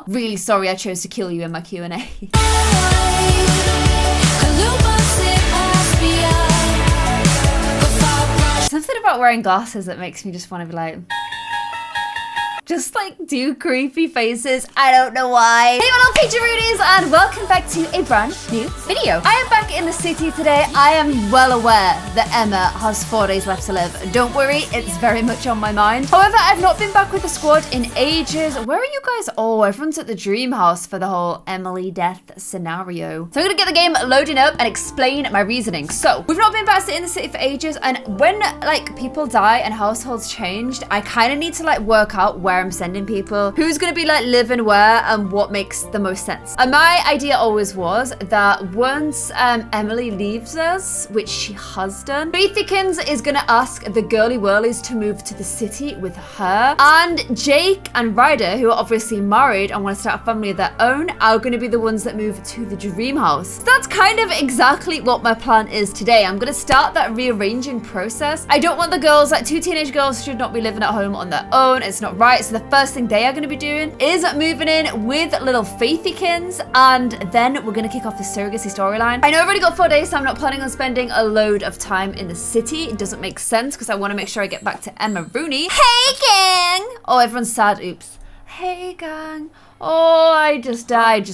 Really sorry I chose to kill you in my Q&A. Something about wearing glasses that makes me just want to be like... just like do creepy faces. I don't know why. Hey, my little Picture-roonies, and welcome back to a brand new video. I am back in the city today. I am well aware that Emma has 4 days left to live. Don't worry, it's very much on my mind. However, I've not been back with the squad in ages. Where are you guys? Oh, everyone's at the dream house for the whole Emily death scenario. So I'm gonna get the game loading up and explain my reasoning. So we've not been back in the city for ages, and when like people die and households changed, I kind of need to like work out where I'm sending people, who's gonna be like living where, and what makes the most sense. And my idea always was that once Emily leaves us, which she has done, Faithykins is gonna ask the girly whirlies to move to the city with her, and Jake and Ryder, who are obviously married and want to start a family of their own, are gonna be the ones that move to the dream house. So that's kind of exactly what my plan is today. I'm gonna start that rearranging process. I don't want the girls, like 2 teenage girls should not be living at home on their own. It's not right. So the first thing they are going to be doing is moving in with little Faithykins, and then we're going to kick off the surrogacy storyline. I know I've already got 4 days, so I'm not planning on spending a load of time in the city. It doesn't make sense because I want to make sure I get back to Emma Rooney. Hey, gang! Oh, everyone's sad. Oops. Hey, gang. Oh, I just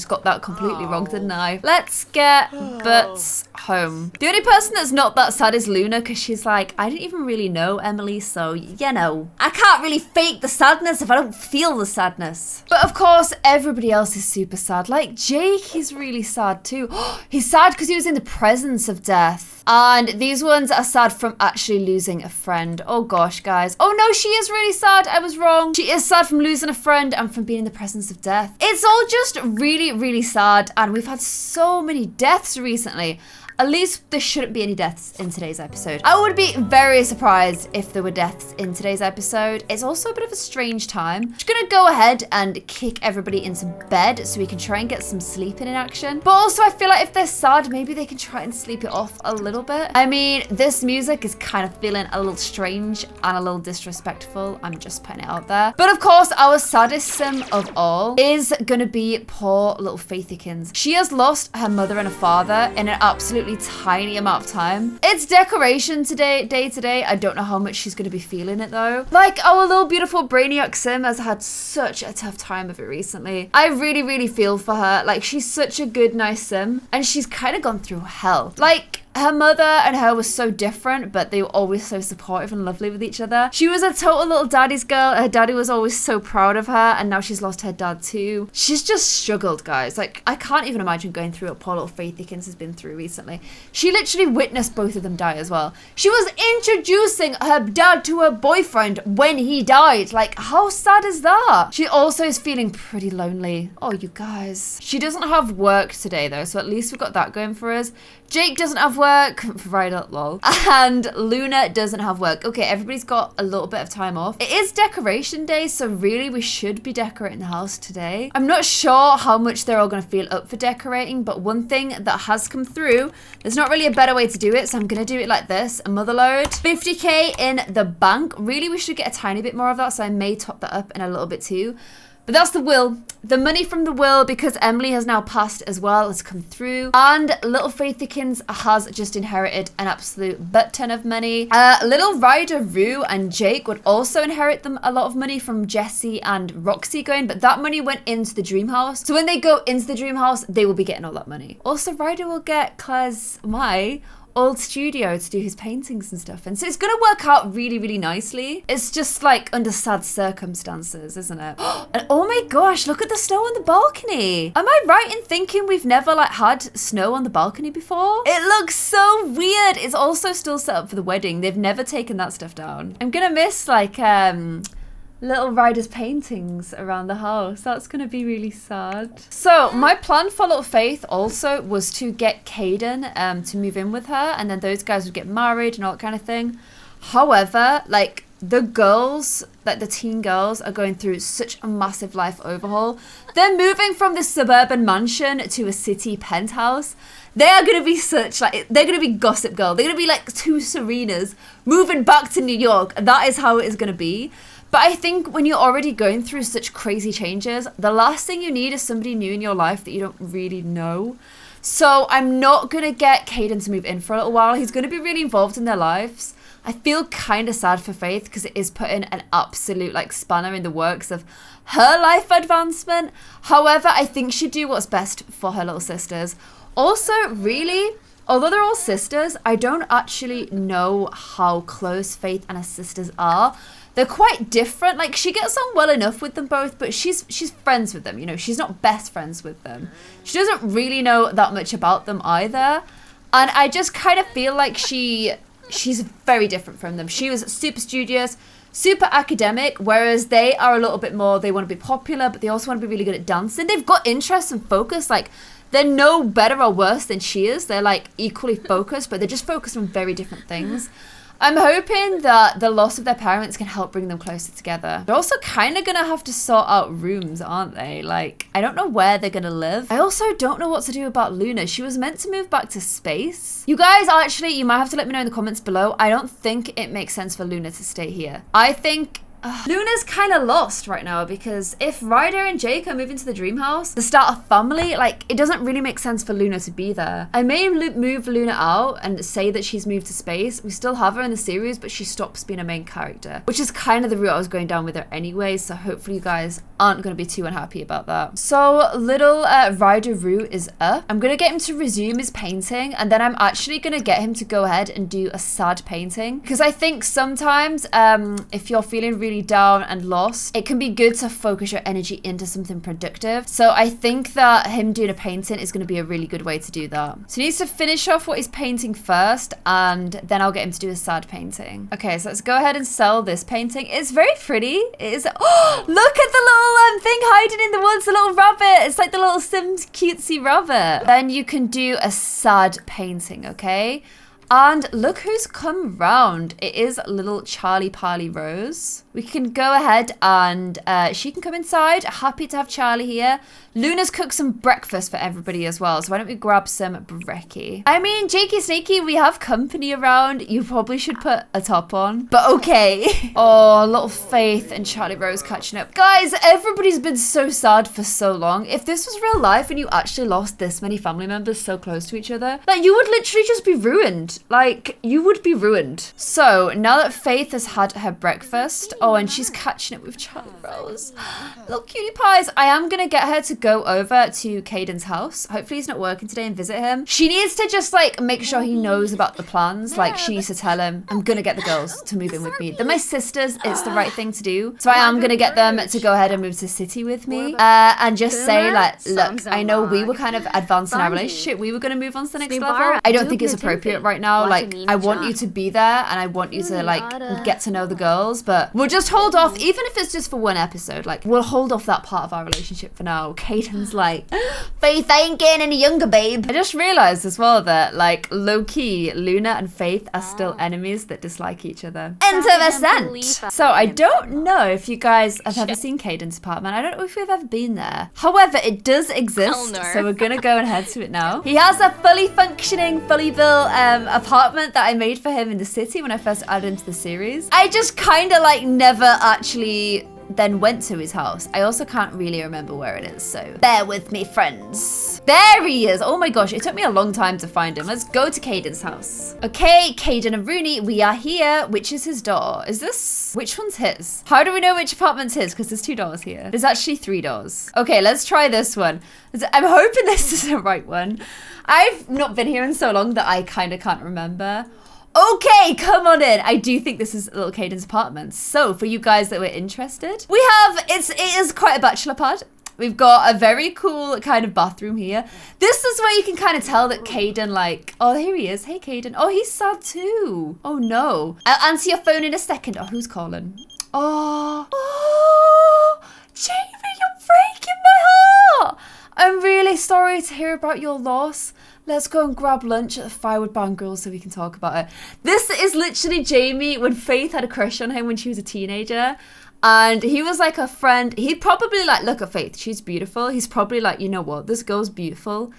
got that completely wrong, didn't I? Let's get Butts home. The only person that's not that sad is Luna, because she's like, I didn't even really know Emily, so, you know. I can't really fake the sadness if I don't feel the sadness. But of course, everybody else is super sad. Like Jake, he's really sad too. He's sad because he was in the presence of death. And these ones are sad from actually losing a friend. Oh gosh, guys. Oh no, she is really sad. I was wrong. She is sad from losing a friend and from being in the presence of death. It's all just really, really sad. And we've had so many deaths recently. At least there shouldn't be any deaths in today's episode. I would be very surprised if there were deaths in today's episode. It's also a bit of a strange time. I'm just gonna go ahead and kick everybody into bed so we can try and get some sleeping in action. But also I feel like if they're sad, maybe they can try and sleep it off a little bit. I mean, this music is kind of feeling a little strange and a little disrespectful. I'm just putting it out there. But of course, our saddest sim of all is gonna be poor little Faithykins. She has lost her mother and her father in an absolute tiny amount of time. It's decoration day today. I don't know how much she's going to be feeling it though. Like our little beautiful Brainiac sim has had such a tough time of it recently. I really, really feel for her. Like she's such a good, nice sim, and she's kind of gone through hell. Like her mother and her were so different, but they were always so supportive and lovely with each other. She was a total little daddy's girl. Her daddy was always so proud of her, and now she's lost her dad too. She's just struggled, guys. Like, I can't even imagine going through what poor little Faithykins has been through recently. She literally witnessed both of them die as well. She was introducing her dad to her boyfriend when he died. Like, how sad is that? She also is feeling pretty lonely. Oh, you guys. She doesn't have work today though, so at least we've got that going for us. Jake doesn't have work, right up, lol. And Luna doesn't have work. Okay, everybody's got a little bit of time off. It is decoration day, so really we should be decorating the house today. I'm not sure how much they're all gonna feel up for decorating, but one thing that has come through, there's not really a better way to do it, so I'm gonna do it like this. A mother load, 50K in the bank. Really, we should get a tiny bit more of that, so I may top that up in a little bit too. But that's the will. The money from the will, because Emily has now passed as well, has come through. And little Faithykins has just inherited an absolute butt ton of money. Little Ryder, Rue, and Jake would also inherit them a lot of money from Jessie and Roxy going, but that money went into the dream house. So when they go into the dream house, they will be getting all that money. Also, Ryder will get Claire's, old studio to do his paintings and stuff. And so it's gonna work out really, really nicely. It's just like under sad circumstances, isn't it? And oh my gosh, look at the snow on the balcony. Am I right in thinking we've never like had snow on the balcony before? It looks so weird. It's also still set up for the wedding. They've never taken that stuff down. I'm gonna miss like, little Ryder's paintings around the house. That's gonna be really sad. So my plan for little Faith also was to get Caden to move in with her, and then those guys would get married and all that kind of thing. However, like the girls, like the teen girls, are going through such a massive life overhaul. They're moving from this suburban mansion to a city penthouse. They are going to be such, like, they're going to be Gossip Girl. They're going to be like two Serenas moving back to New York. That is how it is going to be. But I think when you're already going through such crazy changes, the last thing you need is somebody new in your life that you don't really know. So I'm not going to get Caden to move in for a little while. He's going to be really involved in their lives. I feel kind of sad for Faith because it is putting an absolute like spanner in the works of her life advancement. However, I think she'd do what's best for her little sisters. Also, really, although they're all sisters, I don't actually know how close Faith and her sisters are. They're quite different. Like, she gets on well enough with them both, but she's friends with them, you know. She's not best friends with them. She doesn't really know that much about them either. And I just kind of feel like she's very different from them. She was super studious, super academic, whereas they are a little bit more, they want to be popular, but they also want to be really good at dancing. They've got interests and focus. Like, they're no better or worse than she is. They're, like, equally focused, but they're just focused on very different things. I'm hoping that the loss of their parents can help bring them closer together. They're also kind of going to have to sort out rooms, aren't they? Like, I don't know where they're going to live. I also don't know what to do about Luna. She was meant to move back to space. You guys, actually, you might have to let me know in the comments below. I don't think it makes sense for Luna to stay here. I think Luna's kind of lost right now because if Ryder and Jake are moving to the dream house to start a family, like, it doesn't really make sense for Luna to be there. I may move Luna out and say that she's moved to space. We still have her in the series, but she stops being a main character, which is kind of the route I was going down with her anyway. So hopefully you guys aren't going to be too unhappy about that. So little Ryder route is up. I'm going to get him to resume his painting, and then I'm actually going to get him to go ahead and do a sad painting, because I think sometimes if you're feeling really down and lost, it can be good to focus your energy into something productive. So I think that him doing a painting is going to be a really good way to do that. So he needs to finish off what he's painting first, and then I'll get him to do a sad painting. Okay, so let's go ahead and sell this painting. It's very pretty. It is. Oh, look at the little thing hiding in the woods, the little rabbit. It's like the little Sims cutesy rabbit. Then you can do a sad painting, okay? And look who's come round. It is little Charlie Parley Rose. We can go ahead and she can come inside. Happy to have Charlie here. Luna's cooked some breakfast for everybody as well. So why don't we grab some brekkie? I mean, Jakey Snakey, we have company around. You probably should put a top on, but okay. Oh, little Faith and Charlie Rose catching up. Guys, everybody's been so sad for so long. If this was real life and you actually lost this many family members so close to each other, like, you would literally just be ruined. Like, you would be ruined. So now that Faith has had her breakfast, oh, and she's catching it with Charlie Rose. Little cutie pies. I am going to get her to go over to Caden's house. Hopefully he's not working today and visit him. She needs to just, like, make sure he knows about the plans. Like, she needs to tell him, I'm going to get the girls to move in with me. They're my sisters. It's the right thing to do. So I am going to get them to go ahead and move to the city with me. And just say, like, look, I know we were kind of advancing our relationship. We were going to move on to the next level. I don't think it's appropriate right now. Like, I want you to be there and I want you to, like, get to know the girls, but we'll just hold off, even if it's just for one episode. Like, we'll hold off that part of our relationship for now. Caden's like, Faith, I ain't getting any younger, babe. I just realized as well that, like, low-key, Luna and Faith are still enemies that dislike each other. Enter the scent. So I don't know if you guys have ever seen Cadence Apartment. I don't know if we've ever been there. However, it does exist, so we're gonna go and head to it now. He has a fully functioning, fully built apartment that I made for him in the city when I first added him to the series. I just kind of, like, never actually then went to his house. I also can't really remember where it is, so bear with me, friends. There he is. Oh my gosh, it took me a long time to find him. Let's go to Caden's house. Okay, Caden and Rooney, we are here. Which is his door? Is this? Which one's his? How do we know which apartment's his? Because there's 2 doors here. There's actually 3 doors. Okay, let's try this one. I'm hoping this is the right one. I've not been here in so long that I kind of can't remember. Okay, come on in. I do think this is little Caden's apartment. So for you guys that were interested, we have, it is quite a bachelor pad. We've got a very cool kind of bathroom here. This is where you can kind of tell that Caden, like, oh, here he is. Hey, Caden. Oh, he's sad too. Oh no. I'll answer your phone in a second. Oh, who's calling? Oh, Jamie, you're breaking my heart. I'm really sorry to hear about your loss. Let's go and grab lunch at the Firewood Barn Grill so we can talk about it. This is literally Jamie when Faith had a crush on him when she was a teenager. And he was like a friend. He'd probably like, look at Faith, she's beautiful. He's probably like, you know what, this girl's beautiful.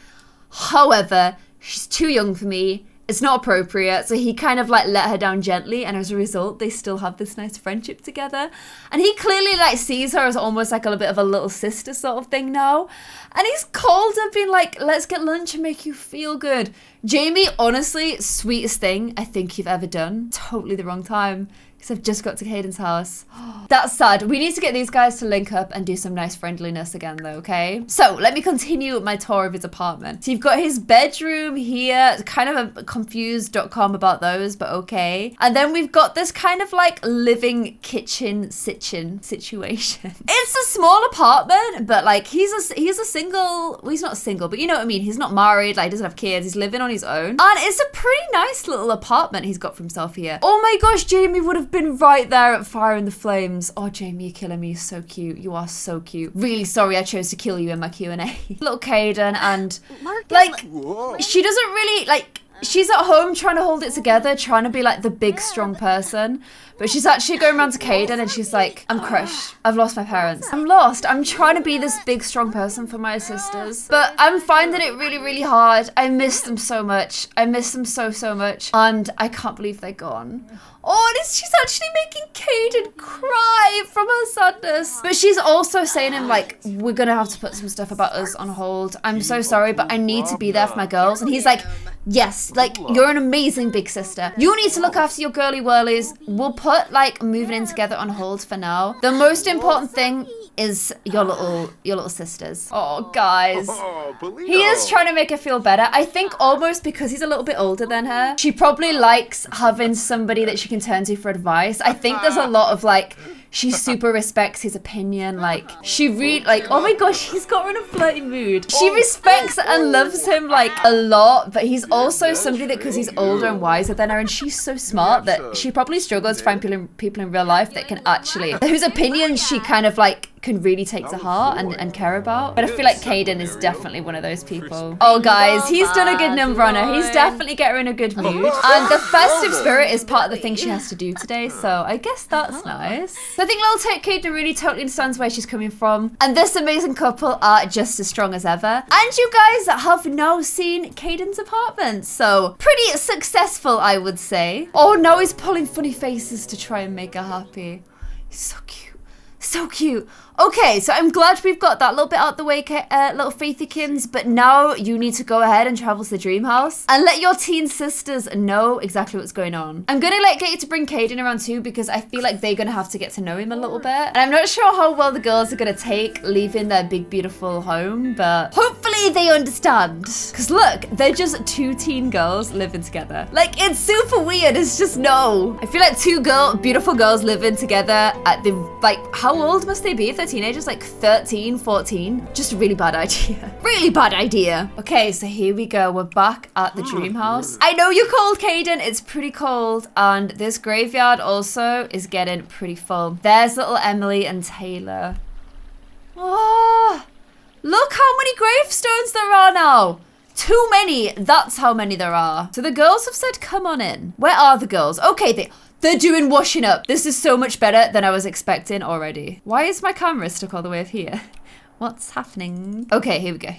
However, she's too young for me. it's not appropriate. So he kind of like let her down gently, and as a result, they still have this nice friendship together. And he clearly like sees her as almost like a bit of a little sister sort of thing now. And he's called her, being like, let's get lunch and make you feel good. Jamie, honestly, sweetest thing I think you've ever done. Totally the wrong time, because I've just got to Caden's house. That's sad. We need to get these guys to link up and do some nice friendliness again though, okay? So let me continue my tour of his apartment. So you've got his bedroom here, kind of a confused.com about those, but okay. And then we've got this kind of like living kitchen situation. It's a small apartment, but like he's a single, well, he's not single, but you know what I mean? He's not married, like doesn't have kids, he's living on his own. And it's a pretty nice little apartment he's got for himself here. Oh my gosh, Jamie would have been right there at Fire in the Flames. Oh, Jamie, you're killing me. You're so cute. You are so cute. Really sorry I chose to kill you in my Q&A. Little Caden, and like, she doesn't really, like, she's at home trying to hold it together, trying to be like the big, strong person. But she's actually going around to Caden and she's like, I'm crushed. I've lost my parents. I'm lost. I'm trying to be this big, strong person for my sisters. But I'm finding it really, really hard. I miss them so much. I miss them so, so much. And I can't believe they're gone. Oh, she's actually making Caden cry from her sadness. But she's also saying him like, we're going to have to put some stuff about us on hold. I'm so sorry, but I need to be there for my girls. And he's like, yes, like, you're an amazing big sister. You need to look after your girly whirlies. We'll put like moving in together on hold for now. The most important thing is your little sisters. Oh, guys. He is trying to make her feel better. I think almost because he's a little bit older than her. She probably likes having somebody that she can turn to for advice. I think there's a lot of like, she super respects his opinion. Like, she really, like, oh my gosh, he's got her in a flirty mood. She respects and loves him, like, a lot, but he's also somebody that, because he's older and wiser than her, and she's so smart that she probably struggles to find people in real life that can actually, whose opinions she kind of, like, can really take to heart and care about. But I feel like Caden is definitely one of those people. Oh, guys, he's done a good number on her. He's definitely getting her in a good mood. And the festive spirit is part of the thing she has to do today, so I guess that's nice. So I think little Caden really totally understands where she's coming from. And this amazing couple are just as strong as ever. And you guys have now seen Caden's apartment, so pretty successful, I would say. Oh, now he's pulling funny faces to try and make her happy. He's so cute. So cute. Okay, so I'm glad we've got that little bit out the way, little Faithykins, but now you need to go ahead and travel to the dream house and let your teen sisters know exactly what's going on. I'm gonna get you to bring Caden around too, because I feel like they're gonna have to get to know him a little bit. And I'm not sure how well the girls are gonna take leaving their big, beautiful home, but hopefully they understand. Because look, they're just two teen girls living together. Like, it's super weird, it's just no. I feel like two beautiful girls living together at the, like, how old must they be if they're teenagers? Like 13, 14? Just a really bad idea. Really bad idea. Okay, so here we go. We're back at the dream house. I know you're cold, Caden. It's pretty cold. And this graveyard also is getting pretty full. There's little Emily and Taylor. Oh, look how many gravestones there are now. Too many. That's how many there are. So the girls have said, come on in. Where are the girls? Okay, they're doing washing up. This is so much better than I was expecting already. Why is my camera stuck all the way up here? What's happening? Okay, here we go.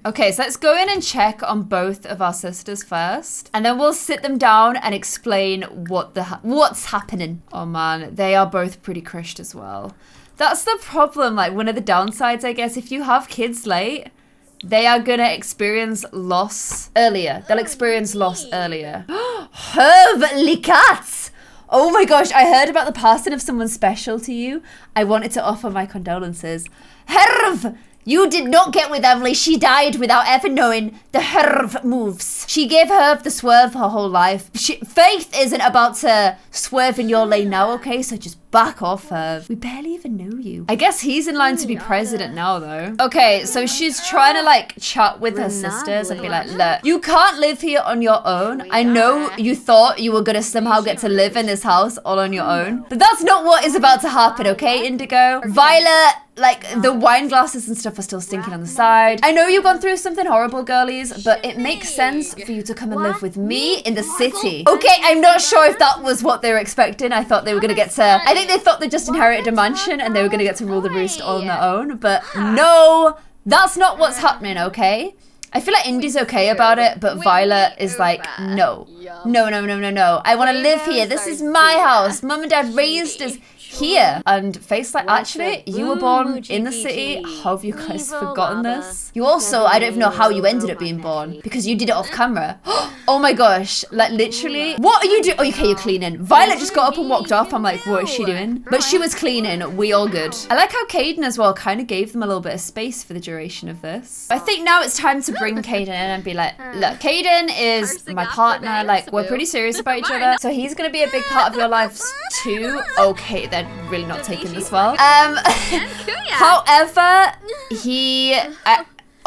Okay, so let's go in and check on both of our sisters first. And then we'll sit them down and explain what's happening. Oh man, they are both pretty crushed as well. That's the problem, like one of the downsides, I guess. If you have kids late, they are gonna experience loss earlier. They'll experience loss earlier. Herve cats! Oh my gosh, I heard about the passing of someone special to you. I wanted to offer my condolences. Herve! You did not get with Emily. She died without ever knowing the Herve moves. She gave Herve the swerve her whole life. Faith isn't about to swerve in your lane now, okay? So just back off, Herve. We barely even know you. I guess he's in line to be president now, though. Okay, so she's trying to, like, chat with her sisters and be like, look, you can't live here on your own. I know you thought you were going to somehow get to live in this house all on your own. But that's not what is about to happen, okay, Indigo? Violet, like, the wine glasses and stuff are still stinking on the side. I know you've gone through something horrible, girlies, but it makes sense for you to come and live with me in the city. Okay, I'm not sure if that was what they were expecting. I thought they were going to get to... I think they thought they just inherited a mansion and they were going to get to rule the roost all on their own, but no, that's not what's happening, okay? I feel like Indy's okay about it, but Violet is like, no. No, no, no, no, no. I want to live here. This is my house. Mum and Dad raised us here. And Faith's like, actually, you were born in the city. How have you guys forgotten this? You also, I don't even know how you ended up being born because you did it off camera. Oh my gosh. Like literally, what are you doing? Oh, okay, you're cleaning. Violet just got up and walked off. I'm like, what is she doing? But she was cleaning. We all good. I like how Caden as well kind of gave them a little bit of space for the duration of this. I think now it's time to bring Caden in and be like, look, Caden is my partner. Like, we're pretty serious about each other. So he's going to be a big part of your lives too. Okay, they're really not taking this well. However,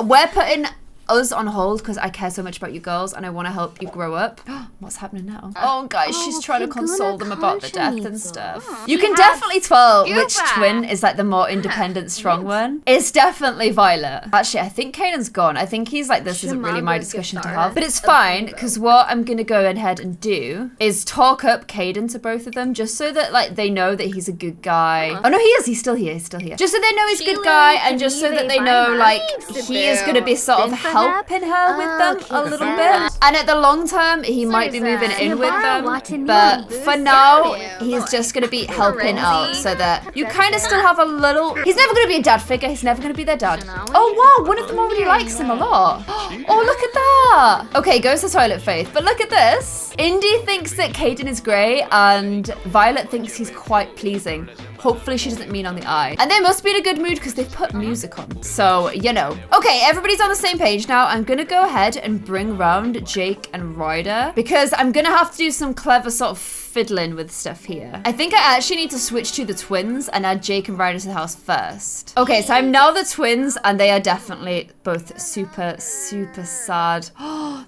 we're putting us on hold because I care so much about you girls and I want to help you grow up. What's happening now? Oh guys, she's trying to console them about the death and stuff. You can definitely tell which twin is like the more independent, strong one. It's definitely Violet. Actually, I think Caden's gone. I think he's like, this isn't really my discussion to have. But it's fine because what I'm going to go ahead and do is talk up Caden to both of them just so that like they know that he's a good guy. Oh no, he is. He's still here. He's still here. Just so they know he's a good guy and just so that they know like he is going to be sort of helping her with them a little bit. And at the long term, he might be moving in with them. But for now, he's just going to be helping out so that you kind of still have a little... He's never going to be a dad figure. He's never going to be their dad. Oh, wow. One of them already likes him a lot. Oh, look at that. Okay, goes to toilet, Faith. But look at this. Indy thinks that Caden is great and Violet thinks he's quite pleasing. Hopefully she doesn't mean on the eye. And they must be in a good mood because they've put music on. So, you know. Okay, everybody's on the same page now. I'm going to go ahead and bring round Jake and Ryder because I'm going to have to do some clever sort of fiddling with stuff here. I think I actually need to switch to the twins and add Jake and Ryder to the house first. Okay, so I'm now the twins and they are definitely both super, super sad.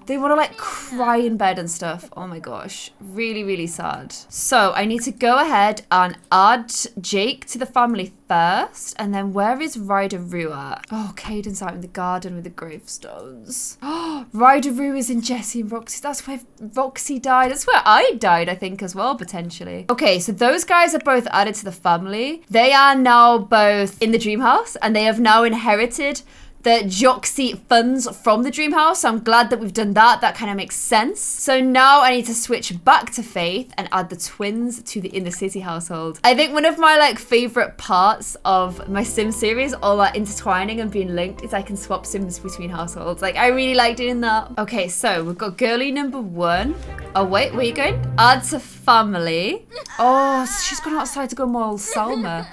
They want to like cry in bed and stuff. Oh my gosh. Really, really sad. So I need to go ahead and add Jake to the family first. And then where is Ryder Roo at? Oh, Caden's out in the garden with the gravestones. Oh, Ryder Roo is in Jessie and Roxy. That's where Roxy died. That's where I died, I think, as well, potentially. Okay, so those guys are both added to the family. They are now both in the dream house and they have now inherited the Joxy funds from the dream house. So I'm glad that we've done that. That kind of makes sense. So now I need to switch back to Faith and add the twins to the In the City household. I think one of my like favorite parts of my Sim series, all that intertwining and being linked, is I can swap Sims between households. Like I really like doing that. Okay, so we've got girly number 1. Oh wait, where are you going? Add to family. Oh, she's gone outside to go maul Salma.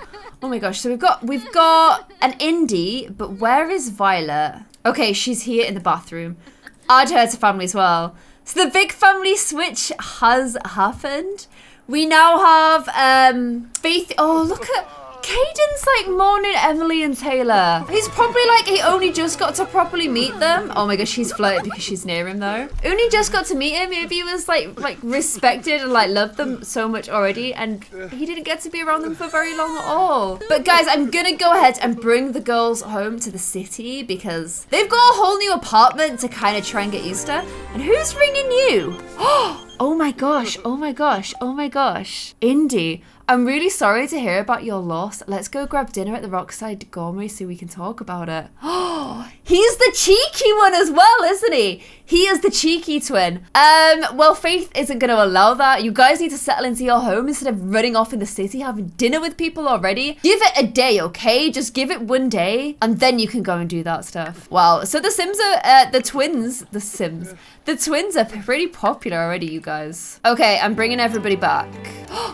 Oh my gosh, so we've got an Indy, but where is Violet? Okay, she's here in the bathroom. Add her to family as well. So the big family switch has happened. We now have Faith. Oh, look at Caden's like mourning Emily and Taylor. He's probably like, he only just got to properly meet them. Oh my gosh, she's flirted because she's near him though. Only just got to meet him. Maybe he was like respected and like loved them so much already. And he didn't get to be around them for very long at all. But guys, I'm gonna go ahead and bring the girls home to the city because they've got a whole new apartment to kind of try and get used to. And who's ringing you? Oh my gosh, oh my gosh, oh my gosh. Indy, I'm really sorry to hear about your loss. Let's go grab dinner at the Rockside Gourmet so we can talk about it. Oh, he's the cheeky one as well, isn't he? He is the cheeky twin. Well, Faith isn't going to allow that. You guys need to settle into your home instead of running off in the city, having dinner with people already. Give it a day, okay? Just give it one day and then you can go and do that stuff. Wow. So the Sims are, the twins are pretty popular already, you guys. Okay, I'm bringing everybody back.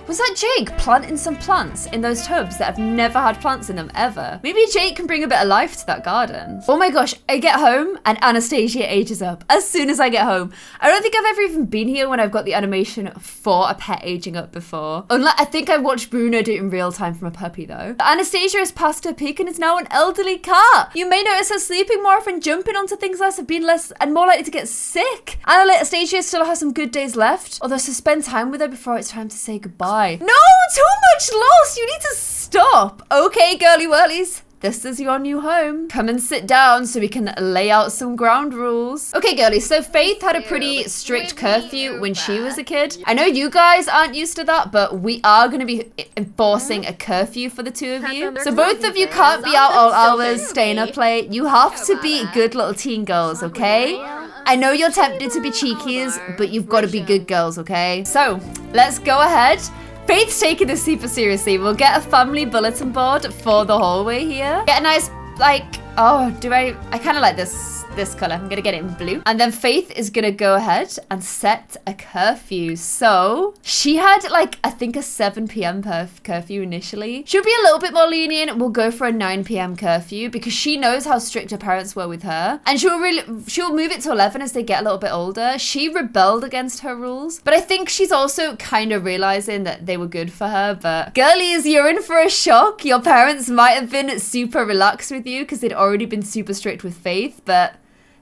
Was that Jake planting some plants in those tubs that have never had plants in them ever? Maybe Jake can bring a bit of life to that garden. Oh my gosh, I get home and Anastasia ages up as soon as I get home. I don't think I've ever even been here when I've got the animation for a pet aging up before. Unless I think I watched Bruno do it in real time from a puppy though. Anastasia has passed her peak and is now an elderly cat. You may notice her sleeping more often, jumping onto things less, have been less and more likely to get sick. Anastasia still has some good days left, although so spend time with her before it's time to say goodbye. No, too much loss. You need to stop. Okay, girly whirlies. this is your new home. Come and sit down so we can lay out some ground rules. Okay, girlies, so Faith had a pretty strict curfew when she was a kid. I know you guys aren't used to that, but we are going to be enforcing a curfew for the two of you. So both of you can't be out all hours, staying up late. You have to be good little teen girls, okay? I know you're tempted to be cheekies, but you've got to be good girls, okay? So let's go ahead. Faith's taking this super seriously. We'll get a family bulletin board for the hallway here. Get a nice, like, oh, I kind of like this color. I'm gonna get it in blue. And then Faith is gonna go ahead and set a curfew. So she had like, I think a 7 p.m. curfew initially. She'll be a little bit more lenient. We'll go for a 9 p.m. curfew because she knows how strict her parents were with her. And she'll move it to 11 as they get a little bit older. She rebelled against her rules, but I think she's also kind of realizing that they were good for her. But girlies, you're in for a shock. Your parents might have been super relaxed with you because they'd already been super strict with Faith, but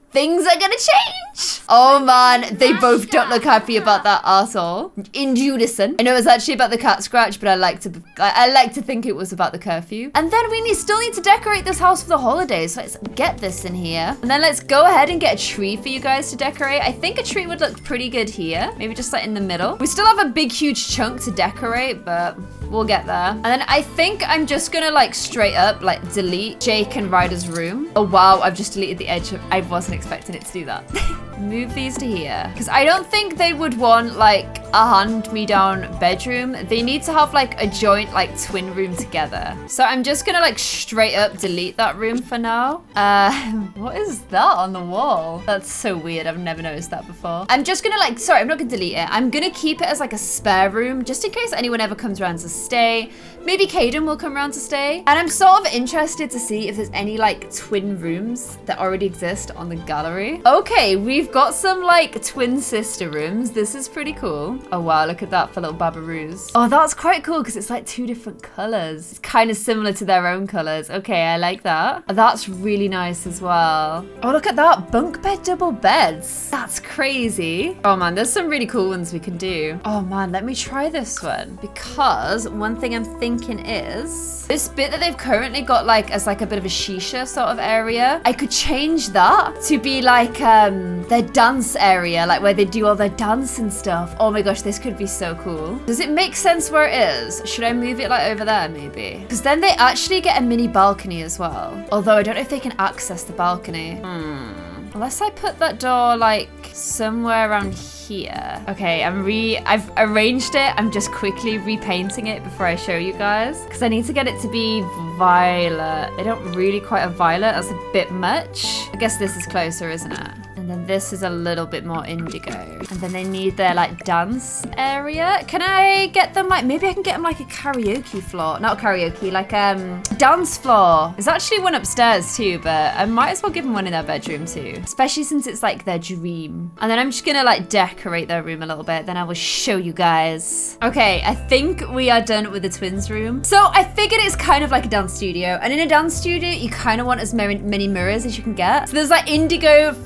things are gonna change. Oh man, they both don't look happy about that at all. In unison. I know it's actually about the cat scratch, but I like to think it was about the curfew. And then we still need to decorate this house for the holidays. So let's get this in here. And then let's go ahead and get a tree for you guys to decorate. I think a tree would look pretty good here. Maybe just like in the middle. We still have a big, huge chunk to decorate, but we'll get there. And then I think I'm just gonna like straight up like delete Jake and Ryder's room. Oh wow, I've just deleted the edge. I wasn't expecting it to do that. Move these to here. Because I don't think they would want like a hand-me-down bedroom. They need to have like a joint like twin room together. So I'm just gonna like straight up delete that room for now. What is that on the wall? That's so weird. I've never noticed that before. I'm just gonna like, sorry, I'm not gonna delete it. I'm gonna keep it as like a spare room just in case anyone ever comes around to stay. Maybe Caden will come around to stay. And I'm sort of interested to see if there's any like twin rooms that already exist on the gallery. Okay, we've got some like twin sister rooms. This is pretty cool. Oh wow, look at that for little babaroos. Oh, that's quite cool because it's like 2 different colors. It's kind of similar to their own colors. Okay, I like that. That's really nice as well. Oh, look at that. Bunk bed, double beds. That's crazy. Oh man, there's some really cool ones we can do. Oh man, let me try this one because one thing I'm thinking is this bit that they've currently got like as like a bit of a shisha sort of area. I could change that to be like their dance area, like where they do all their dance and stuff. Oh my gosh, this could be so cool. Does it make sense where it is? Should I move it like over there maybe? Because then they actually get a mini balcony as well. Although I don't know if they can access the balcony. Unless I put that door like somewhere around here. Okay, I've arranged it. I'm just quickly repainting it before I show you guys because I need to get it to be violet. I don't really quite have violet. That's a bit much. I guess this is closer, isn't it? And then this is a little bit more indigo. And then they need their like dance area. Can I get them like, maybe I can get them like a karaoke floor. Not karaoke, like dance floor. There's actually one upstairs too, but I might as well give them one in their bedroom too. Especially since it's like their dream. And then I'm just gonna like decorate their room a little bit. Then I will show you guys. Okay, I think we are done with the twins room. So I figured it's kind of like a dance studio. And in a dance studio, you kind of want as many mirrors as you can get. So there's like indigo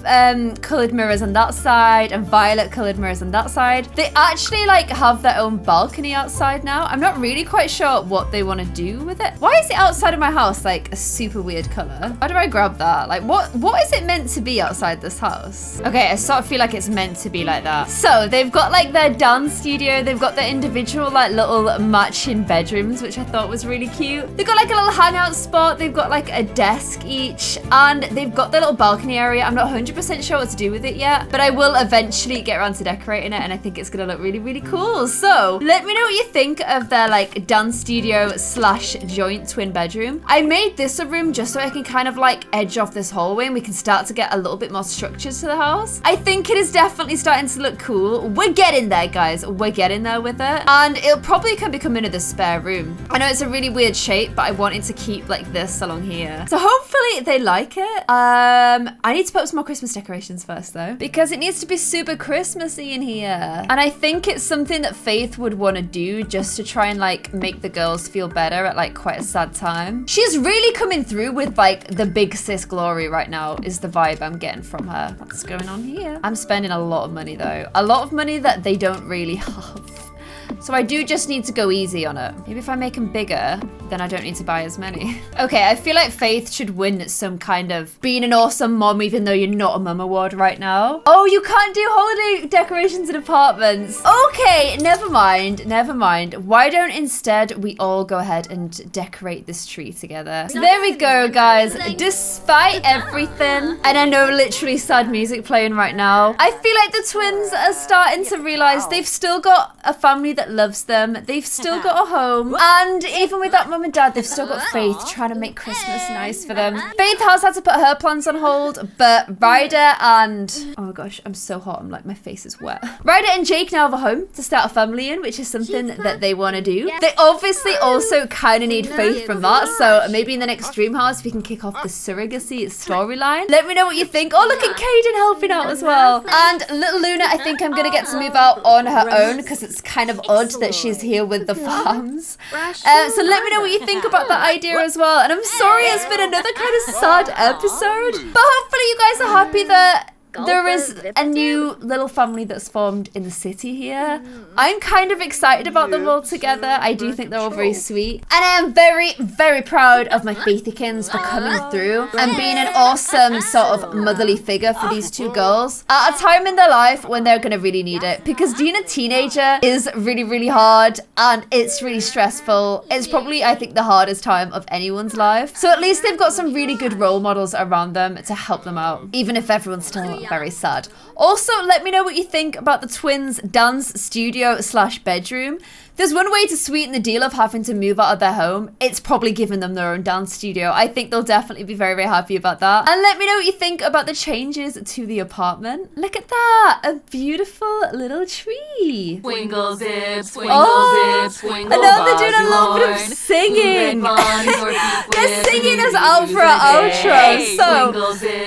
colored mirrors on that side and violet colored mirrors on that side. They actually like have their own balcony outside now. I'm not really quite sure what they want to do with it. Why is it outside of my house like a super weird color? How do I grab that? Like what is it meant to be outside this house? Okay, I sort of feel like it's meant to be like that. So they've got like their dance studio. They've got their individual like little matching bedrooms, which I thought was really cute. They've got like a little hangout spot. They've got like a desk each and they've got their little balcony area. I'm not 100% sure what to do with it yet, but I will eventually get around to decorating it and I think it's gonna look really, really cool. So let me know what you think of their like dance studio slash joint twin bedroom. I made this a room just so I can kind of like edge off this hallway and we can start to get a little bit more structure to the house. I think it is definitely starting to look cool. We're getting there, guys. We're getting there with it. And it'll probably can become into the spare room. I know it's a really weird shape, but I wanted to keep like this along here. So hopefully they like it. I need to put up some more Christmas decorations first though, because it needs to be super Christmassy in here. And I think it's something that Faith would want to do just to try and like make the girls feel better at like quite a sad time. She's really coming through with like the big sis glory right now is the vibe I'm getting from her. What's going on here? I'm spending a lot of money though. A lot of money that they don't really have. So I do just need to go easy on it. Maybe if I make them bigger, then I don't need to buy as many. Okay, I feel like Faith should win some kind of being an awesome mom even though you're not a mum award right now. Oh, you can't do holiday decorations in apartments. Okay, never mind, never mind. Why don't instead we all go ahead and decorate this tree together? So there we go, guys. Despite everything, and I know literally sad music playing right now, I feel like the twins are starting to realize they've still got a family that loves them. They've still got a home. And even with that mum and dad, they've still got Faith trying to make Christmas nice for them. Faith has had to put her plans on hold, but Ryder and... oh gosh, I'm so hot. I'm like, my face is wet. Ryder and Jake now have a home to start a family in, which is something that they want to do. They obviously also kind of need Faith from that, so maybe in the next dream house we can kick off the surrogacy storyline. Let me know what you think. Oh, look at Caden helping out as well. And little Luna, I think I'm going to get to move out on her own because it's kind of odd that she's here with the farms. So let me know what you think about that idea as well. And I'm sorry it's been another kind of sad episode, but hopefully you guys are happy that there is a new little family that's formed in the city here. I'm kind of excited about them all together. I do think they're all very sweet. And I am very, very proud of my Faithykins for coming through and being an awesome sort of motherly figure for these two girls at a time in their life when they're going to really need it. Because being a teenager is really, really hard and it's really stressful. It's probably, I think, the hardest time of anyone's life. So at least they've got some really good role models around them to help them out, even if everyone's still very sad. Also, let me know what you think about the twins' dance studio / bedroom. There's one way to sweeten the deal of having to move out of their home. It's probably giving them their own dance studio. I think they'll definitely be very, very happy about that. And let me know what you think about the changes to the apartment. Look at that, a beautiful little tree. Twinkle zip, twinkle zip, twinkle. And now they're doing a little bit of singing. They're singing us out for our outro. So,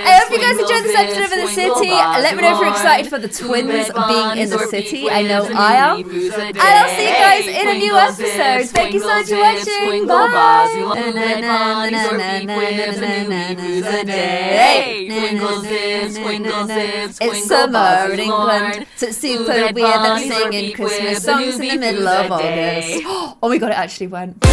I hope you guys enjoyed this episode of In the City. Let me know if you're excited for the twins being in the city. I know I am. And I'll see you guys in a new episode. Thank you so much for watching. Bye. It's summer in England, so it's super weird that I'm singing Christmas songs in the middle of August. Oh my god, it actually went.